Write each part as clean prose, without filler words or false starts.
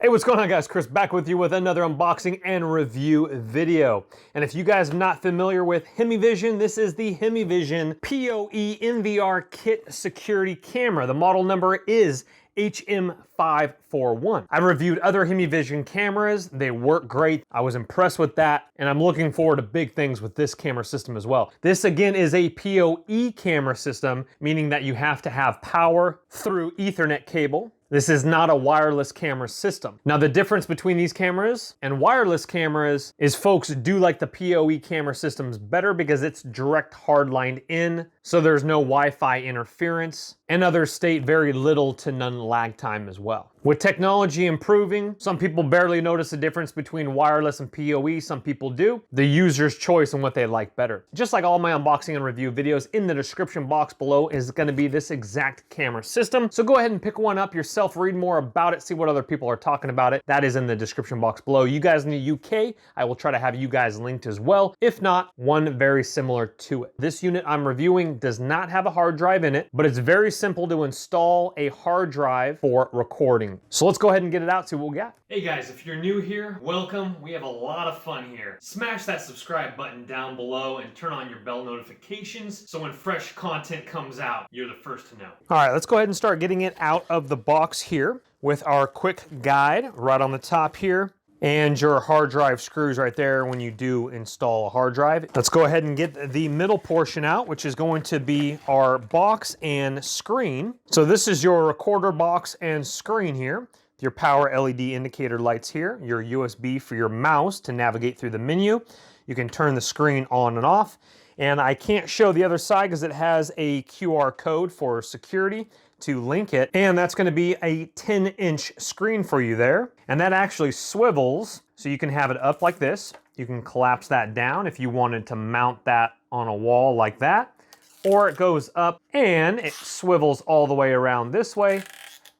Hey, what's going on, guys? Chris back with you with another unboxing and review video. And if you guys are not familiar with Heimvision, this is the Heimvision POE NVR kit security camera. The model number is HM541. I've reviewed other Heimvision cameras. They work great. I was impressed with that, and I'm looking forward to big things with this camera system as well. This again is a POE camera system, meaning that you have to have power through Ethernet cable. This is not a wireless camera system. Now, the difference between these cameras and wireless cameras is folks do like the POE camera systems better because it's direct hardlined in, so there's no Wi-Fi interference, and others state very little to none lag time as well. With technology improving, some people barely notice the difference between wireless and POE, some people do. The user's choice and what they like better. Just like all my unboxing and review videos, in the description box below is gonna be this exact camera system. So go ahead and pick one up yourself, read more about it, see what other people are talking about it. That is in the description box below. You guys in the UK, I will try to have you guys linked as well. If not, one very similar to it. This unit I'm reviewing does not have a hard drive in it, but it's very simple to install a hard drive for recording. So let's go ahead and get it out, see what we got. Hey guys, if you're new here, welcome. We have a lot of fun here. Smash that subscribe button down below and turn on your bell notifications so when fresh content comes out, you're the first to know. All right, let's go ahead and start getting it out of the box here with our quick guide right on the top here. And your hard drive screws right there when you do install a hard drive. Let's go ahead and get the middle portion out, which is going to be our box and screen. So this is your recorder box and screen here. Your power LED indicator lights here, your USB for your mouse to navigate through the menu. You can turn the screen on and off. And I can't show the other side because it has a QR code for security to link it, and that's going to be a 10-inch screen for you there, and that actually swivels so you can have it up like this. You can collapse that down if you wanted to mount that on a wall like that, or it goes up and it swivels all the way around this way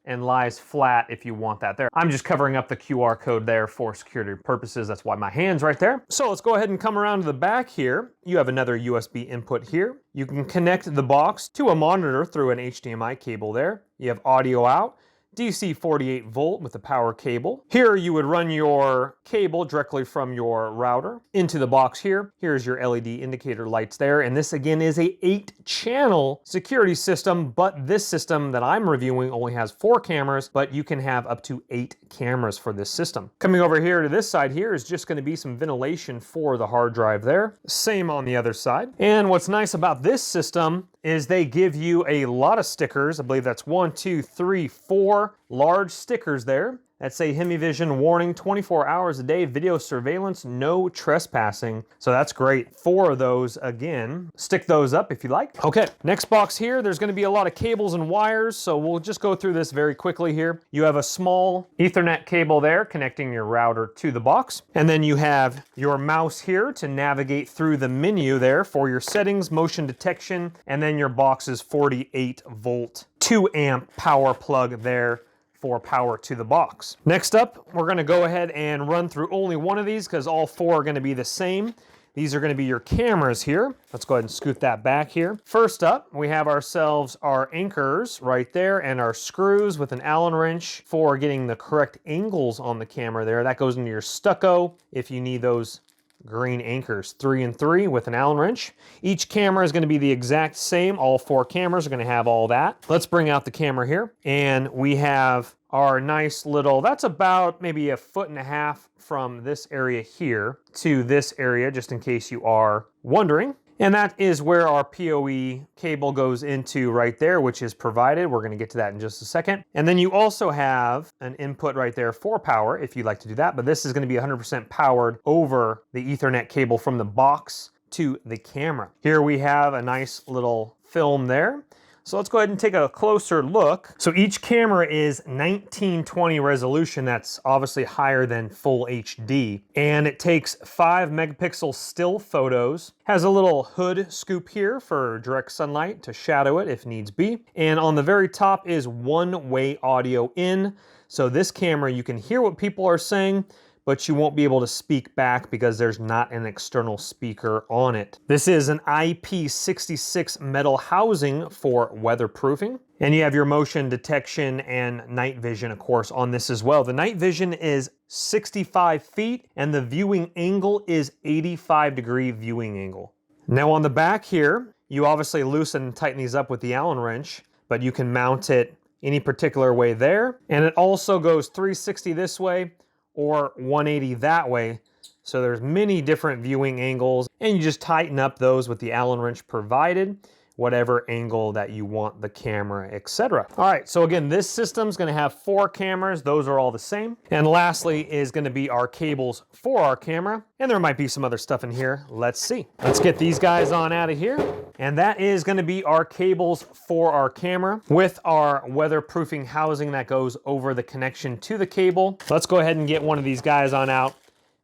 and lies flat if you want that there. I'm just covering up the QR code there for security purposes. That's why my hand's right there. So let's go ahead and come around to the back here. You have another USB input here. You can connect the box to a monitor through an HDMI cable there. You have audio out, DC 48 volt with a power cable. Here you would run your cable directly from your router into the box here. Here's your LED indicator lights there. And this again is a 8-channel security system, but this system that I'm reviewing only has 4 cameras, but you can have up to 8 cameras for this system. Coming over here to this side here is just gonna be some ventilation for the hard drive there. Same on the other side. And what's nice about this system is they give you a lot of stickers. I believe that's 1, 2, 3, 4 large stickers there that say Heimvision warning, 24 hours a day, video surveillance, no trespassing. So that's great. 4 of those again. Stick those up if you like. Okay, next box here, there's gonna be a lot of cables and wires, so we'll just go through this very quickly here. You have a small Ethernet cable there connecting your router to the box. And then you have your mouse here to navigate through the menu there for your settings, motion detection, and then your box's 48 volt 2 amp power plug there for power to the box. Next up, we're gonna go ahead and run through only one of these because all 4 are gonna be the same. These are gonna be your cameras here. Let's go ahead and scoot that back here. First up, we have ourselves our anchors right there and our screws with an Allen wrench for getting the correct angles on the camera there. That goes into your stucco if you need those green anchors, 3 and 3 with an Allen wrench. Each camera is going to be the exact same. All 4 cameras are going to have all that. Let's bring out the camera here. And we have our nice little, that's about maybe 1.5 feet from this area here to this area, just in case you are wondering. And that is where our POE cable goes into right there, which is provided. We're gonna get to that in just a second. And then you also have an input right there for power if you'd like to do that, but this is gonna be 100% powered over the Ethernet cable from the box to the camera. Here we have a nice little film there. So let's go ahead and take a closer look. So each camera is 1920 resolution. That's obviously higher than full HD. And it takes 5 megapixel still photos. Has a little hood scoop here for direct sunlight to shadow it if needs be. And on the very top is one-way audio in. So this camera, you can hear what people are saying, but you won't be able to speak back because there's not an external speaker on it. This is an IP66 metal housing for weatherproofing. And you have your motion detection and night vision, of course, on this as well. The night vision is 65 feet and the viewing angle is 85-degree viewing angle. Now on the back here, you obviously loosen and tighten these up with the Allen wrench, but you can mount it any particular way there. And it also goes 360 this way or 180 that way. So there's many different viewing angles and you just tighten up those with the Allen wrench provided, whatever angle that you want the camera, etc. All right, so again, this system's gonna have 4 cameras. Those are all the same. And lastly is gonna be our cables for our camera. And there might be some other stuff in here. Let's see. Let's get these guys on out of here. And that is gonna be our cables for our camera with our weatherproofing housing that goes over the connection to the cable. Let's go ahead and get one of these guys on out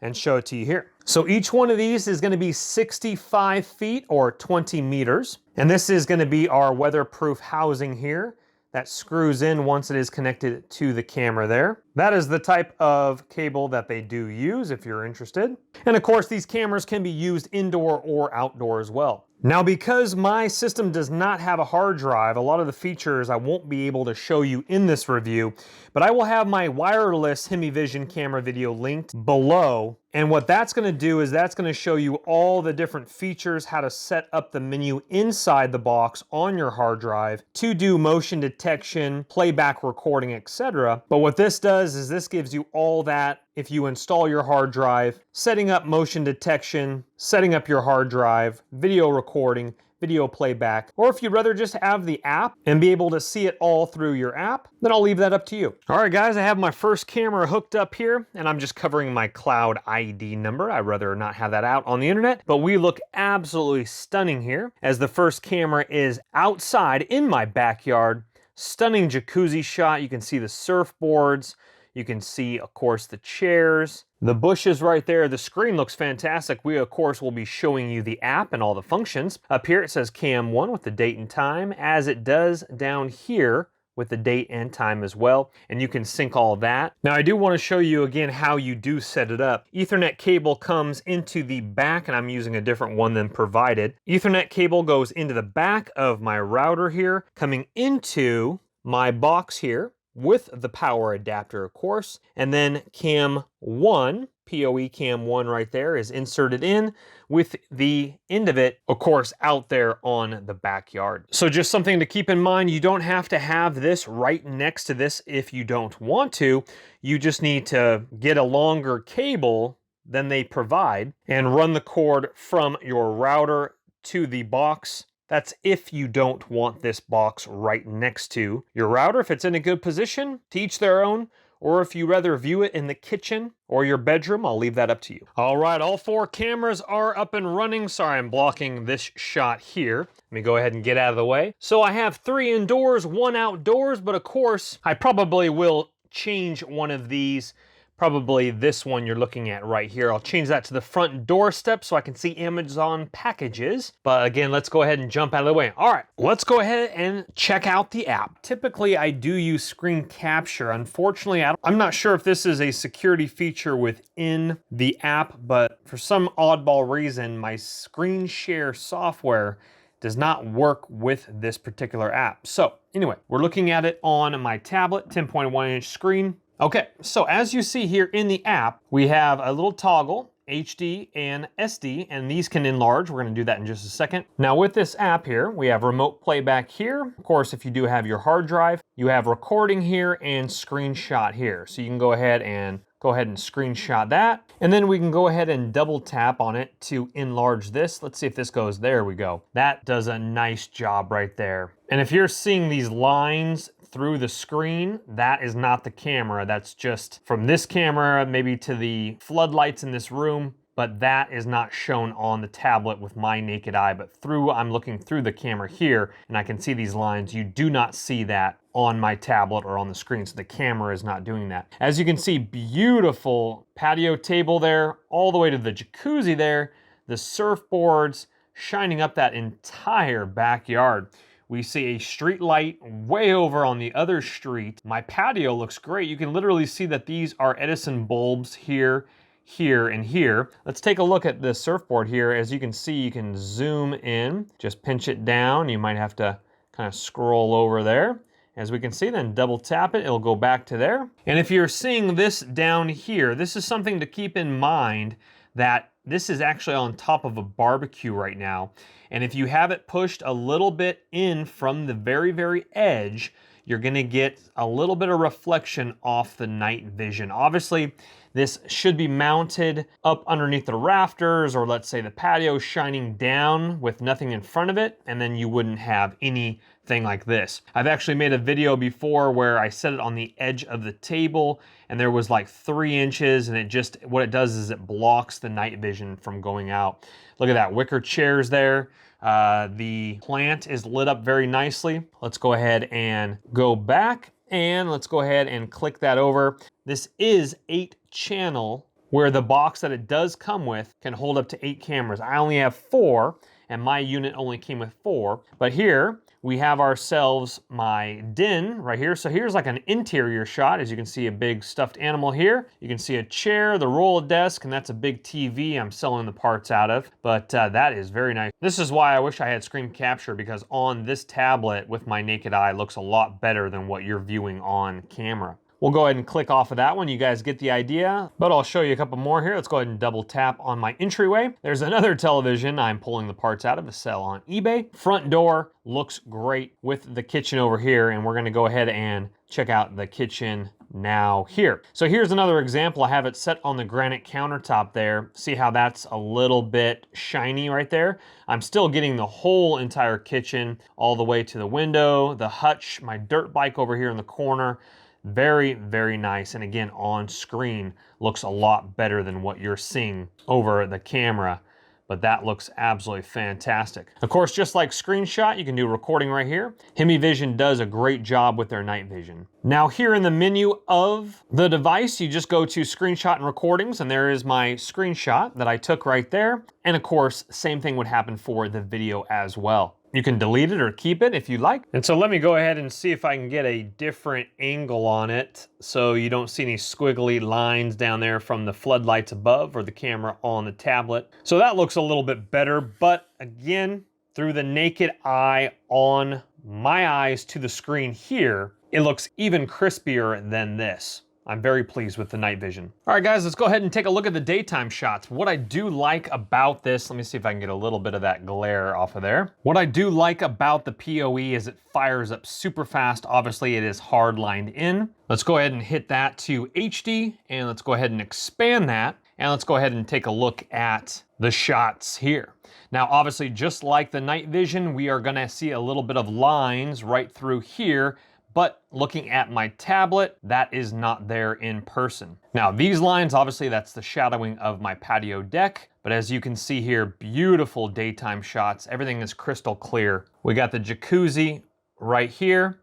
and show it to you here. So each one of these is gonna be 65 feet or 20 meters. And this is gonna be our weatherproof housing here that screws in once it is connected to the camera there. That is the type of cable that they do use if you're interested. And of course, these cameras can be used indoor or outdoor as well. Now, because my system does not have a hard drive, a lot of the features I won't be able to show you in this review, but I will have my wireless Heimvision camera video linked below. And what that's gonna do is that's gonna show you all the different features, how to set up the menu inside the box on your hard drive to do motion detection, playback recording, etc. But what this does is this gives you all that if you install your hard drive, setting up motion detection, setting up your hard drive, video recording, video playback, or if you'd rather just have the app and be able to see it all through your app, then I'll leave that up to you. All right, guys, I have my first camera hooked up here, and I'm just covering my cloud ID number. I'd rather not have that out on the internet, but we look absolutely stunning here as the first camera is outside in my backyard. Stunning jacuzzi shot. You can see the surfboards. You can see, of course, the chairs, the bushes right there. The screen looks fantastic. We, of course, will be showing you the app and all the functions. Up here, it says Cam 1 with the date and time, as it does down here with the date and time as well. And you can sync all that. Now, I do want to show you again how you do set it up. Ethernet cable comes into the back, and I'm using a different one than provided. Ethernet cable goes into the back of my router here, coming into my box here, with the power adapter, of course, and then cam 1, POE cam 1 right there is inserted in with the end of it, of course, out there on the backyard. So just something to keep in mind, you don't have to have this right next to this if you don't want to. You just need to get a longer cable than they provide and run the cord from your router to the box. That's if you don't want this box right next to your router. If it's in a good position, to each their own, or if you rather view it in the kitchen or your bedroom, I'll leave that up to you. All right, all 4 cameras are up and running. Sorry, I'm blocking this shot here. Let me go ahead and get out of the way. So I have 3 indoors, 1 outdoors, but of course, I probably will change one of these. Probably this one you're looking at right here. I'll change that to the front doorstep so I can see Amazon packages. But again, let's go ahead and jump out of the way. All right, let's go ahead and check out the app. Typically, I do use screen capture. Unfortunately, I'm not sure if this is a security feature within the app, but for some oddball reason, my screen share software does not work with this particular app. So anyway, we're looking at it on my tablet, 10.1-inch screen. Okay, so as you see here in the app, we have a little toggle, HD and SD, and these can enlarge. We're gonna do that in just a second. Now with this app here, we have remote playback here. Of course, if you do have your hard drive, you have recording here and screenshot here. So you can go ahead and screenshot that. And then we can go ahead and double tap on it to enlarge this. Let's see if this goes, there we go. That does a nice job right there. And if you're seeing these lines through the screen, that is not the camera. That's just from this camera, maybe to the floodlights in this room, but that is not shown on the tablet with my naked eye. But I'm looking through the camera here and I can see these lines. You do not see that on my tablet or on the screen, so the camera is not doing that. As you can see, beautiful patio table there, all the way to the jacuzzi there, the surfboards shining up that entire backyard. We see a street light way over on the other street. My patio looks great. You can literally see that these are Edison bulbs here, here, and here. Let's take a look at the surfboard here. As you can see, you can zoom in, just pinch it down. You might have to kind of scroll over there. As we can see, then double tap it, it'll go back to there. And if you're seeing this down here, this is something to keep in mind, that this is actually on top of a barbecue right now. And if you have it pushed a little bit in from the very, very edge, you're gonna get a little bit of reflection off the night vision. Obviously, this should be mounted up underneath the rafters, or let's say the patio shining down with nothing in front of it, and then you wouldn't have anything like this. I've actually made a video before where I set it on the edge of the table, and there was like 3 inches, and it just, what it does is it blocks the night vision from going out. Look at that, wicker chairs there. The plant is lit up very nicely. Let's go ahead and go back, and let's go ahead and click that over. This is 8-channel, where the box that it does come with can hold up to 8 cameras. I only have 4, and my unit only came with 4. But here we have ourselves my den right here. So here's like an interior shot. As you can see, a big stuffed animal here. You can see a chair, the roll desk, and that's a big TV I'm selling the parts out of. But that is very nice. This is why I wish I had screen capture, because on this tablet with my naked eye looks a lot better than what you're viewing on camera. We'll go ahead and click off of that one. You guys get the idea, but I'll show you a couple more here. Let's go ahead and double tap on my entryway. There's another television I'm pulling the parts out of to sell on eBay. Front door looks great with the kitchen over here, and we're gonna go ahead and check out the kitchen now here. So here's another example. I have it set on the granite countertop there. See how that's a little bit shiny right there? I'm still getting the whole entire kitchen all the way to the window, the hutch, my dirt bike over here in the corner. Very, very nice. And again, on screen looks a lot better than what you're seeing over the camera, but that looks absolutely fantastic. Of course, just like screenshot, you can do recording right here. Heimvision does a great job with their night vision. Now here in the menu of the device, you just go to screenshot and recordings, and there is my screenshot that I took right there. And of course, same thing would happen for the video as well. You can delete it or keep it if you like. And so let me go ahead and see if I can get a different angle on it so you don't see any squiggly lines down there from the floodlights above or the camera on the tablet. So that looks a little bit better, but again, through the naked eye on my eyes to the screen here, it looks even crispier than this. I'm very pleased with the night vision. All right, guys, let's go ahead and take a look at the daytime shots. What I do like about this, let me see if I can get a little bit of that glare off of there. What I do like about the POE is it fires up super fast. Obviously, it is hard lined in. Let's go ahead and hit that to HD, and let's go ahead and expand that. And let's go ahead and take a look at the shots here. Now, obviously, just like the night vision, we are gonna see a little bit of lines right through here. But looking at my tablet, that is not there in person. Now these lines, obviously that's the shadowing of my patio deck, but as you can see here, beautiful daytime shots. Everything is crystal clear. We got the jacuzzi right here,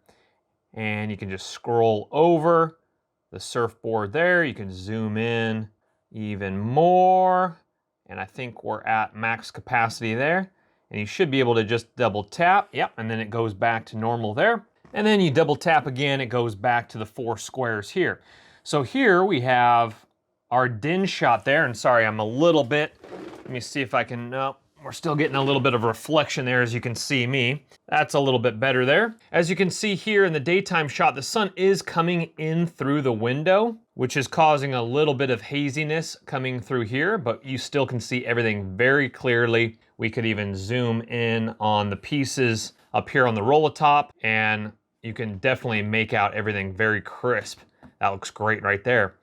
and you can just scroll over the surfboard there. You can zoom in even more, and I think we're at max capacity there. And you should be able to just double tap, yep, and then it goes back to normal there. And then you double tap again, it goes back to the 4 squares here. So here we have our den shot there, and sorry, I'm a little bit, let me see if I can, no, we're still getting a little bit of reflection there as you can see me. That's a little bit better there. As you can see here in the daytime shot, the sun is coming in through the window, which is causing a little bit of haziness coming through here, but you still can see everything very clearly. We could even zoom in on the pieces up here on the roll-a-top, and you can definitely make out everything very crisp. That looks great right there.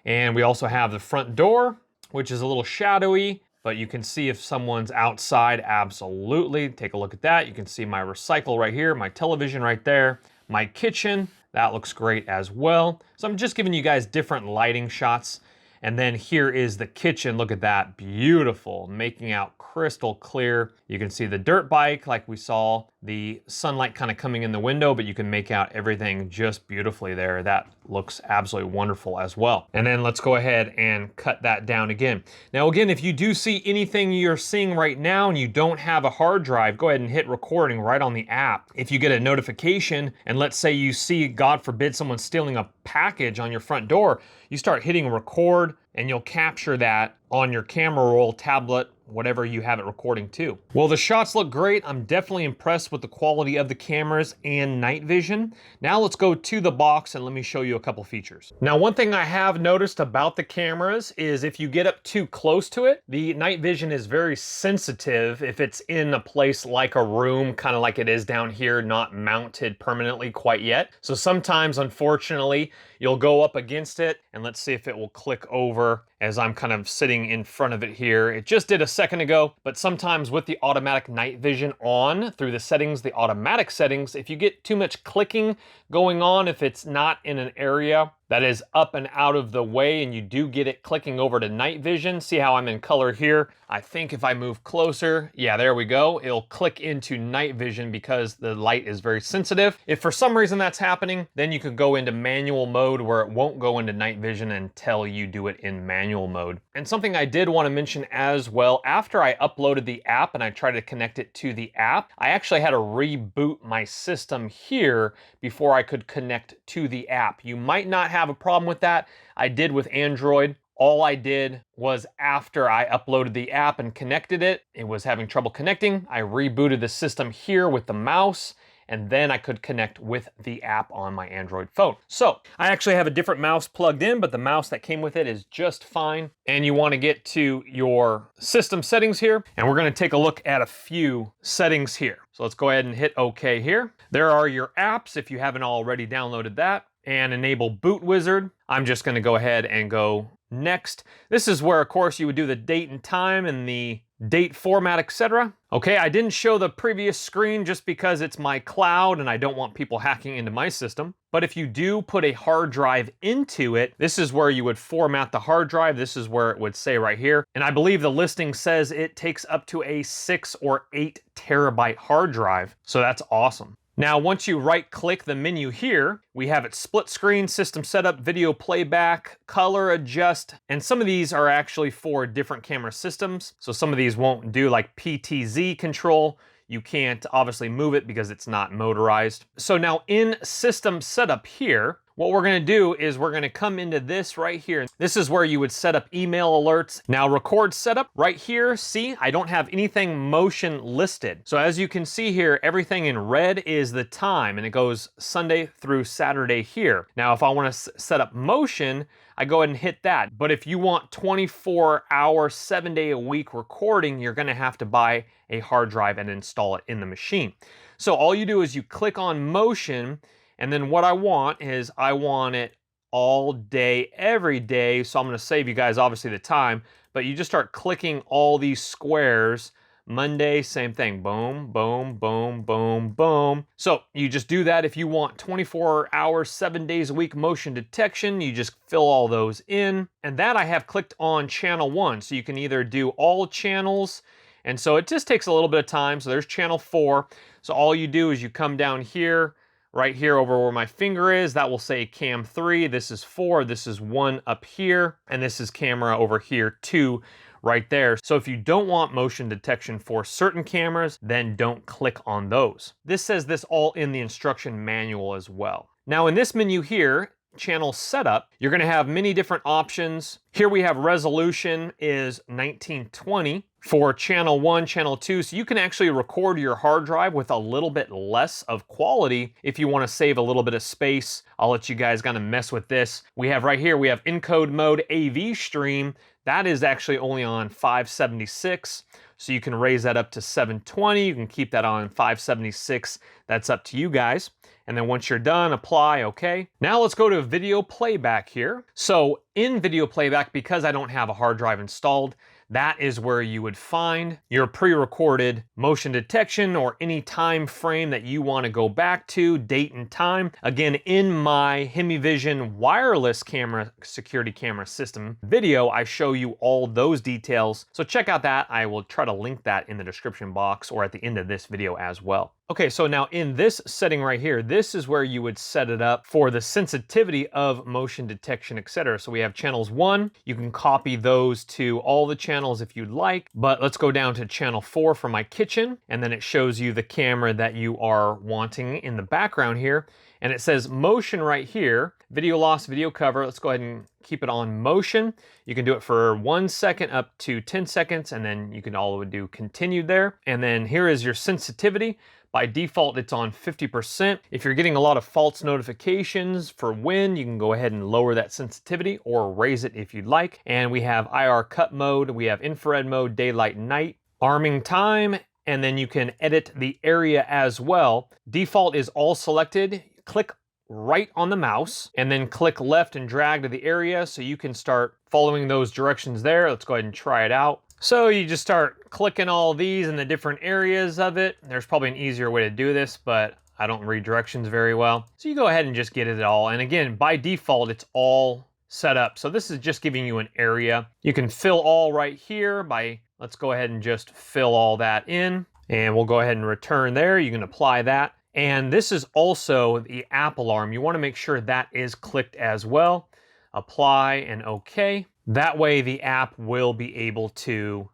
And we also have the front door, which is a little shadowy, but you can see if someone's outside, absolutely. Take a look at that. You can see my recycle right here, my television right there, my kitchen, that looks great as well. So I'm just giving you guys different lighting shots. And then here is the kitchen. Look at that, beautiful, making out crystal clear. You can see the dirt bike like we saw, the sunlight kind of coming in the window, but you can make out everything just beautifully there. That looks absolutely wonderful as well. And then let's go ahead and cut that down again. Now again, if you do see anything you're seeing right now and you don't have a hard drive, go ahead and hit recording right on the app. If you get a notification and let's say you see, God forbid, someone stealing a package on your front door, you start hitting record and you'll capture that on your camera roll, tablet, whatever you have it recording to. Well, the shots look great. I'm definitely impressed with the quality of the cameras and night vision. Now let's go to the box and let me show you a couple features. Now, one thing I have noticed about the cameras is if you get up too close to it, the night vision is very sensitive if it's in a place like a room, kind of like it is down here, not mounted permanently quite yet. So sometimes, unfortunately, you'll go up against it and let's see if it will click over as I'm kind of sitting in front of it here. It just did a second ago, but sometimes with the automatic night vision on through the settings, the automatic settings, if you get too much clicking going on, if it's not in an area that is up and out of the way and you do get it clicking over to night vision, see how I'm in color here? I think if I move closer, yeah, there we go. It'll click into night vision because the light is very sensitive. If for some reason that's happening, then you could go into manual mode where it won't go into night vision until you do it in manual mode. And something I did want to mention as well, after I uploaded the app and I tried to connect it to the app, I actually had to reboot my system here before I could connect to the app. You might not have a problem with that. I did with Android. All I did was after I uploaded the app and connected it, it was having trouble connecting. I rebooted the system here with the mouse, and then I could connect with the app on my Android phone. So I actually have a different mouse plugged in, but the mouse that came with it is just fine. And you want to get to your system settings here, and we're going to take a look at a few settings here. So let's go ahead and hit OK here. There are your apps if you haven't already downloaded that, and enable Boot Wizard. I'm just going to go ahead and go next. This is where, of course, you would do the date and time and the date format, etc. Okay, I didn't show the previous screen just because it's my cloud and I don't want people hacking into my system. But if you do put a hard drive into it, this is where you would format the hard drive. This is where it would say right here. And I believe the listing says it takes up to a 6 or 8 terabyte hard drive. So that's awesome. Now, once you right-click the menu here, we have it split screen, system setup, video playback, color adjust, and some of these are actually for different camera systems. So some of these won't do like PTZ control. You can't obviously move it because it's not motorized. So now in system setup here, what we're gonna do is we're gonna come into this right here. This is where you would set up email alerts. Now record setup right here, see, I don't have anything motion listed. So as you can see here, everything in red is the time and it goes Sunday through Saturday here. Now if I wanna set up motion, I go ahead and hit that. But if you want 24-hour, 7-day-a-week recording, you're gonna have to buy a hard drive and install it in the machine. So all you do is you click on motion, and then what I want is I want it all day, every day. So I'm gonna save you guys obviously the time, but you just start clicking all these squares. Monday, same thing, boom, boom, boom, boom, boom. So you just do that. If you want 24 hours, 7 days a week motion detection, you just fill all those in. And that I have clicked on channel 1. So you can either do all channels, and so it just takes a little bit of time. So there's channel 4. So all you do is you come down here, right here over where my finger is, that will say cam 3, this is 4, this is 1 up here, and this is camera over here 2 right there. So if you don't want motion detection for certain cameras, then don't click on those. This says this all in the instruction manual as well. Now in this menu here, channel setup, you're gonna have many different options. Here we have resolution is 1920 for channel 1, channel 2, so you can actually record your hard drive with a little bit less of quality if you wanna save a little bit of space. I'll let you guys kind of mess with this. We have right here, we have encode mode AV stream. That is actually only on 576. So you can raise that up to 720. You can keep that on 576. That's up to you guys. And then once you're done, apply, okay. Now let's go to video playback here. So in video playback, because I don't have a hard drive installed, that is where you would find your pre-recorded motion detection or any time frame that you want to go back to, date and time. Again, in my Heimvision wireless camera, security camera system video, I show you all those details. So check out that. I will try to link that in the description box or at the end of this video as well. Okay, so now in this setting right here, this is where you would set it up for the sensitivity of motion detection, etc. So we have channels 1. You can copy those to all the channels if you'd like, but let's go down to channel 4 for my kitchen, and then it shows you the camera that you are wanting in the background here. And it says motion right here, video loss, video cover. Let's go ahead and keep it on motion. You can do it for 1 second up to 10 seconds, and then you can all do continued there. And then here is your sensitivity. By default, it's on 50%. If you're getting a lot of false notifications for wind, you can go ahead and lower that sensitivity or raise it if you'd like. And we have IR cut mode, we have infrared mode, daylight, night, arming time, and then you can edit the area as well. Default is all selected. Click right on the mouse and then click left and drag to the area so you can start following those directions there. Let's go ahead and try it out. So you just start clicking all these in the different areas of it. There's probably an easier way to do this, but I don't read directions very well. So you go ahead and just get it all. And again, by default, it's all set up. So this is just giving you an area. You can fill all right here by, let's go ahead and just fill all that in. And we'll go ahead and return there. You can apply that. And this is also the app alarm. You want to make sure that is clicked as well. Apply and OK. That way the app will be able to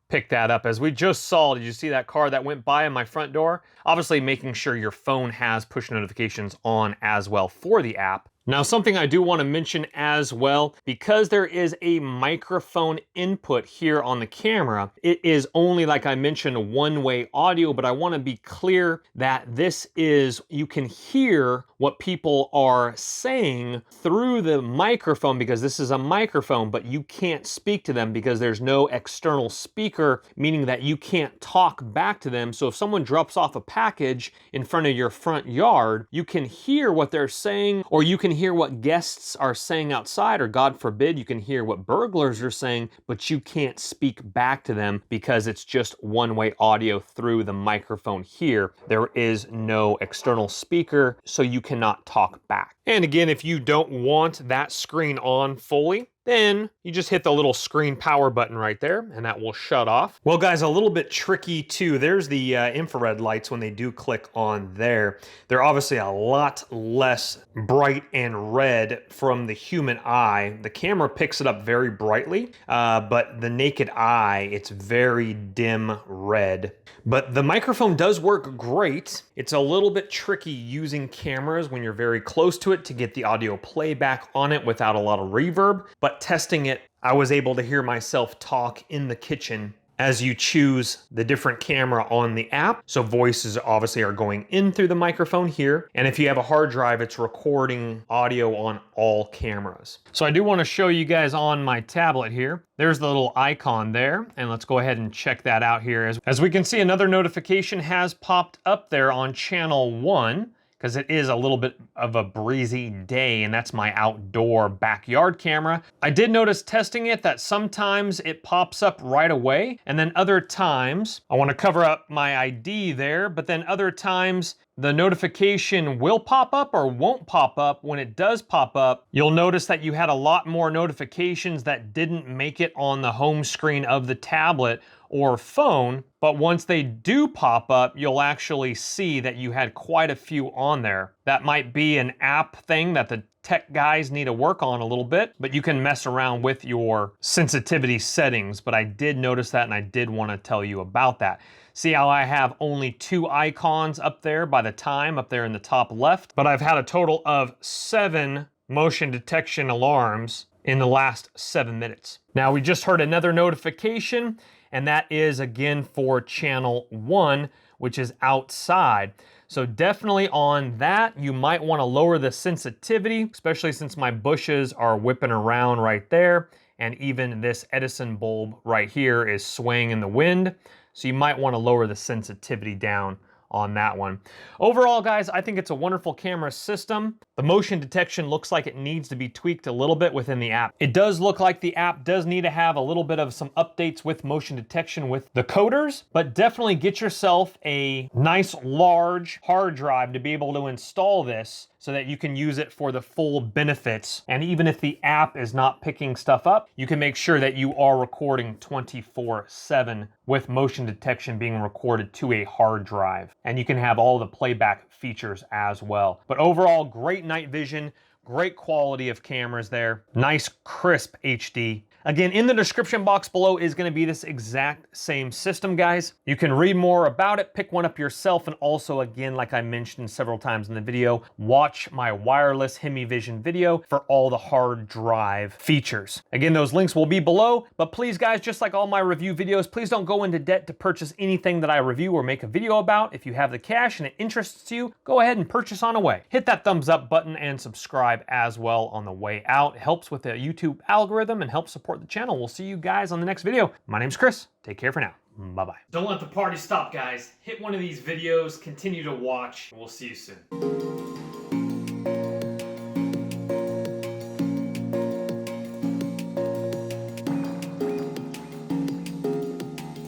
pick that up. As we just saw, did you see that car that went by in my front door? Obviously making sure your phone has push notifications on as well for the app. Now, something I do want to mention as well, because there is a microphone input here on the camera, it is only, like I mentioned, one-way audio, but I want to be clear that this is, you can hear what people are saying through the microphone because this is a microphone, but you can't speak to them because there's no external speaker, meaning that you can't talk back to them. So if someone drops off a package in front of your front yard, you can hear what they're saying, or you can hear what guests are saying outside, or God forbid, you can hear what burglars are saying, but you can't speak back to them because it's just one-way audio through the microphone here. There is no external speaker, so you cannot talk back. And again, if you don't want that screen on fully, then you just hit the little screen power button right there and that will shut off. Well guys, a little bit tricky too. There's the infrared lights when they do click on there. They're obviously a lot less bright and red from the human eye. The camera picks it up very brightly, but the naked eye, it's very dim red. But the microphone does work great. It's a little bit tricky using cameras when you're very close to it to get the audio playback on it without a lot of reverb. But testing it, I was able to hear myself talk in the kitchen as you choose the different camera on the app. So voices obviously are going in through the microphone here. And if you have a hard drive, it's recording audio on all cameras. So I do want to show you guys on my tablet here. There's the little icon there. And let's go ahead and check that out here. As we can see, another notification has popped up there on channel 1. Because it is a little bit of a breezy day, and that's my outdoor backyard camera. I did notice testing it that sometimes it pops up right away, and then other times, I want to cover up my ID there, but then other times the notification will pop up or won't pop up. When it does pop up, you'll notice that you had a lot more notifications that didn't make it on the home screen of the tablet or phone, but once they do pop up, you'll actually see that you had quite a few on there. That might be an app thing that the tech guys need to work on a little bit, but you can mess around with your sensitivity settings. But I did notice that, and I did want to tell you about that. See how I have only 2 icons up there by the time, up there in the top left, but I've had a total of 7 motion detection alarms in the last 7 minutes. Now we just heard another notification, and that is again for channel 1, which is outside. So definitely on that, you might want to lower the sensitivity, especially since my bushes are whipping around right there. And even this Edison bulb right here is swaying in the wind. So you might want to lower the sensitivity down on that one. Overall, guys, I think it's a wonderful camera system. The motion detection looks like it needs to be tweaked a little bit within the app. It does look like the app does need to have a little bit of some updates with motion detection with the coders, but definitely get yourself a nice large hard drive to be able to install this, so that you can use it for the full benefits. And even if the app is not picking stuff up, you can make sure that you are recording 24/7 with motion detection being recorded to a hard drive. And you can have all the playback features as well. But overall, great night vision, great quality of cameras there, nice crisp HD. Again, in the description box below is going to be this exact same system, guys. You can read more about it, pick one up yourself, and also, again, like I mentioned several times in the video, watch my wireless Heimvision video for all the hard drive features. Again, those links will be below, but please, guys, just like all my review videos, please don't go into debt to purchase anything that I review or make a video about. If you have the cash and it interests you, go ahead and purchase on away. Hit that thumbs up button and subscribe as well on the way out. It helps with the YouTube algorithm and helps support the channel. We'll see you guys on the next video. My name's Chris. Take care for now. Bye-bye. Don't let the party stop, guys. Hit one of these videos, continue to watch, and we'll see you soon.